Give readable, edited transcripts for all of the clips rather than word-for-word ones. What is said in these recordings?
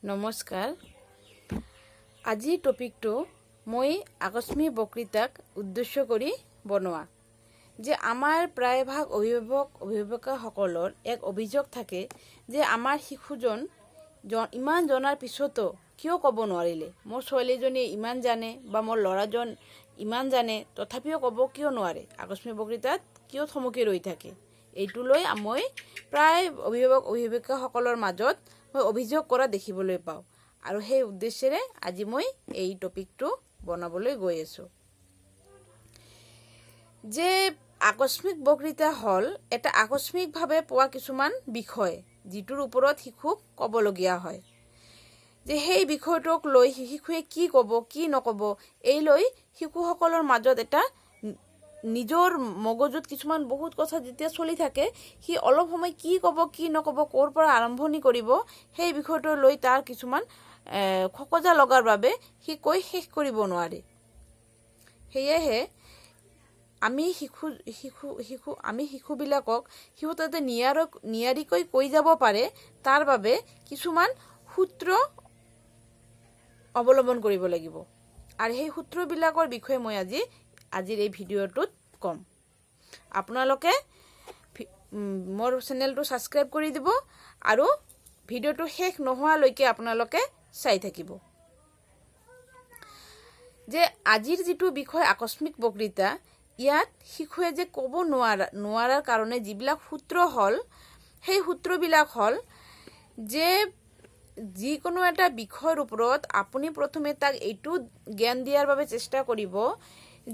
নমস্কাৰ। আজিৰ টপিকটো মই আকস্মিক বক্তৃতাক উদ্দেশ্য কৰি বনোৱা যে আমাৰ প্ৰায়ভাগ অভিভাৱকসকলৰ এক অভিযোগ থাকে যে আমাৰ শিশুজন ইমান জনাৰ পিছতো কিয় ক'ব নোৱাৰিলে, মোৰ ছোৱালীজনীয়ে ইমান জানে বা মোৰ ল'ৰাজন ইমান জানে তথাপিও ক'ব কিয় নোৱাৰে, আকস্মিক বক্তৃতাত কিয় থমকি ৰৈ থাকে। এইটো লৈ মই প্ৰায় অভিভাৱকসকলৰ মাজত মই অভিযোগ কৰা দেখিবলৈ পাওঁ আৰু সেই উদ্দেশ্যেৰে আজি মই এই টপিকটো বনাবলৈ গৈ আছোঁ। যে আকস্মিক বক্তৃতা হ'ল এটা আকস্মিকভাৱে পোৱা কিছুমান বিষয় যিটোৰ ওপৰত শিশুক ক'বলগীয়া হয়। যে সেই বিষয়টোক লৈ শিশুৱে কি ক'ব কি নক'ব এই লৈ শিশুসকলৰ মাজত এটা নিজৰ মগজুত কিছুমান বহুত কথা যেতিয়া চলি থাকে, সি অলপ সময় কি ক'ব কি নক'ব ক'ৰ পৰা আৰম্ভণি কৰিব সেই বিষয়টো লৈ তাৰ কিছুমান খকজা লগাৰ বাবে সি কৈ শেষ কৰিব নোৱাৰে। সেয়েহে আমি শিশুবিলাকক সিহঁতে নিয়াৰিকৈ কৈ যাব পাৰে তাৰ বাবে কিছুমান সূত্ৰ অৱলম্বন কৰিব লাগিব আৰু সেই সূত্ৰবিলাকৰ বিষয়ে মই আজিৰ এই ভিডিঅ'টোত ক'ম। আপোনালোকে মোৰ চেনেলটো ছাবস্ক্ৰাইব কৰি দিব আৰু ভিডিঅ'টো শেষ নোহোৱালৈকে আপোনালোকে চাই থাকিব। যে আজিৰ যিটো বিষয় আকস্মিক বক্তৃতা, ইয়াত শিশুৱে যে ক'ব নোৱাৰাৰ কাৰণে যিবিলাক সূত্ৰ হ'ল সেই সূত্ৰবিলাক হ'ল যে যিকোনো এটা বিষয়ৰ ওপৰত আপুনি প্ৰথমে তাক এইটো জ্ঞান দিয়াৰ বাবে চেষ্টা কৰিব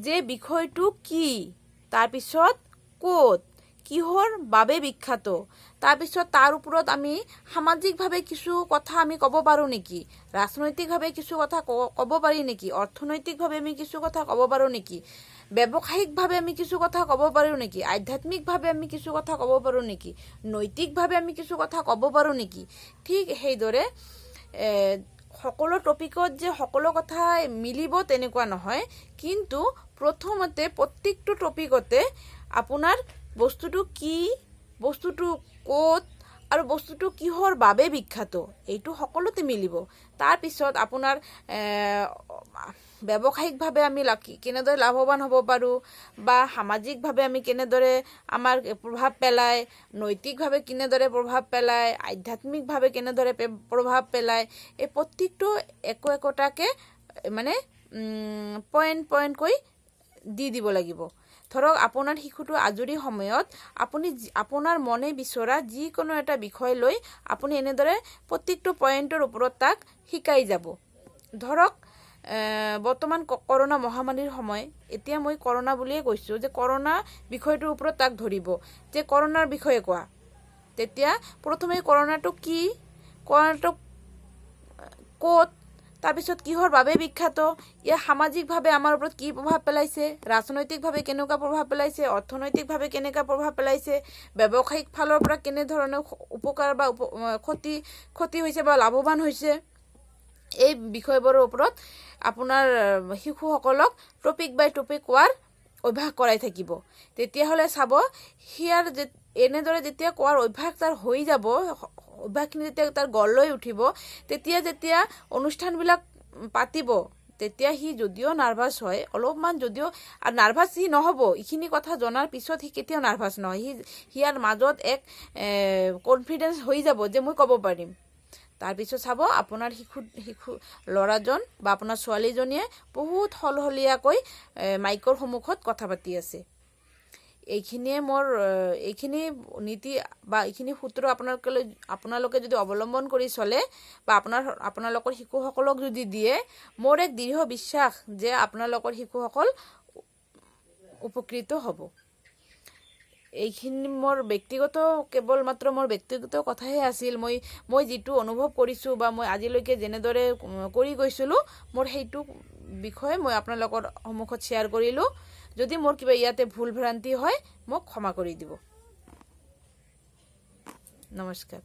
যে বিষয়টো কি, তাৰপিছত ক'ত, কিহৰ বাবে বিখ্যাত, তাৰপিছত তাৰ ওপৰত আমি সামাজিকভাৱে কিছু কথা আমি ক'ব পাৰোঁ নেকি, ৰাজনৈতিকভাৱে কিছু কথা ক'ব পাৰি নেকি, অৰ্থনৈতিকভাৱে আমি কিছু কথা ক'ব পাৰোঁ নেকি, ব্যৱসায়িকভাৱে আমি কিছু কথা ক'ব পাৰোঁ নেকি, আধ্যাত্মিকভাৱে আমি কিছু কথা ক'ব পাৰোঁ নেকি, নৈতিকভাৱে আমি কিছু কথা ক'ব পাৰোঁ নেকি। ঠিক সেইদৰে সকলো টপিকত যে সকলো কথা মিলিব তেনেকুৱা নহয়, কিন্তু প্ৰথমতে প্ৰত্যেকটো টপিকতে আপোনাৰ বস্তুটো কি, বস্তুটো ক'ত আৰু বস্তুটো কিহৰ বাবে বিখ্যাত এইটো সকলোতে মিলিব। তাৰপিছত আপোনাৰ ব্যৱসায়িকভাৱে আমি কেনেদৰে লাভৱান হ'ব পাৰোঁ বা সামাজিকভাৱে আমি কেনেদৰে আমাৰ প্ৰভাৱ পেলায়, নৈতিকভাৱে কেনেদৰে প্ৰভাৱ পেলায়, আধ্যাত্মিকভাৱে কেনেদৰে প্ৰভাৱ পেলায়, এই প্ৰত্যেকটো একোটাকে মানে পইণ্টকৈ দি দিব লাগিব। ধৰক আপোনাৰ শিশুটো আজৰি সময়ত আপুনি আপোনাৰ মনে বিচৰা যিকোনো এটা বিষয় লৈ আপুনি এনেদৰে প্ৰত্যেকটো পইণ্টৰ ওপৰত তাক শিকাই যাব। ধৰক বৰ্তমান কৰোণা মহামাৰীৰ সময়, এতিয়া মই কৰোণা বুলিয়ে কৈছোঁ যে কৰোণা বিষয়টোৰ ওপৰত তাক ধৰিব যে কৰোণাৰ বিষয়ে কোৱা। তেতিয়া প্ৰথমে কৰোণাটো কি, কৰোণাটো ক'ত, তাৰপিছত কিহৰ বাবে বিখ্যাত, ইয়াৰ সামাজিকভাৱে আমাৰ ওপৰত কি প্ৰভাৱ পেলাইছে, ৰাজনৈতিকভাৱে কেনেকুৱা প্ৰভাৱ পেলাইছে, অৰ্থনৈতিকভাৱে কেনেকুৱা প্ৰভাৱ পেলাইছে, ব্যৱসায়িক ফালৰ পৰা কেনেধৰণৰ উপকাৰ বা ক্ষতি হৈছে বা লাভৱান হৈছে, এই বিষয়বোৰৰ ওপৰত আপোনাৰ শিশুসকলক টপিক বাই টপিক কোৱাৰ অভ্যাস কৰাই থাকিব। তেতিয়াহ'লে চাব সিয়াৰ এনেদৰে যেতিয়া কোৱাৰ অভ্যাস তাৰ হৈ যাব, অভ্যাসখিনি যেতিয়া তাৰ গঢ় লৈ উঠিব, তেতিয়া যেতিয়া অনুষ্ঠানবিলাক পাতিব তেতিয়া সি যদিও নাৰ্ভাছ হয় অলপমান, যদিও নাৰ্ভাছ সি নহ'ব, এইখিনি কথা জনাৰ পিছত সি কেতিয়াও নাৰ্ভাছ নহয়, সিয়াৰ মাজত এক কনফিডেঞ্চ হৈ যাব যে মই ক'ব পাৰিম। তাৰপিছত চাব আপোনাৰ শিশু ল'ৰাজন বা আপোনাৰ ছোৱালীজনীয়ে বহুত সলসলীয়াকৈ মাইকৰ সন্মুখত কথা পাতি আছে। এইখিনি নীতি বা এইখিনি সূত্ৰ আপোনালোকে যদি অৱলম্বন কৰি চলে বা আপোনালোকৰ শিশুসকলক যদি দিয়ে, মোৰ এক দৃঢ় বিশ্বাস যে আপোনালোকৰ শিশুসকল উপকৃত হ'ব। এইখিনি মোৰ কেৱল মাত্ৰ মোৰ ব্যক্তিগত কথাহে আছিল। মই যিটো অনুভৱ কৰিছোঁ বা মই আজিলৈকে যেনেদৰে কৰি গৈছিলোঁ, মোৰ সেইটো বিষয়ে মই আপোনালোকৰ সন্মুখত শ্বেয়াৰ কৰিলোঁ। যদি মোৰ কিবা ইয়াতে ভুল ভ্ৰান্তি হয় মোক ক্ষমা কৰি দিব। নমস্কাৰ।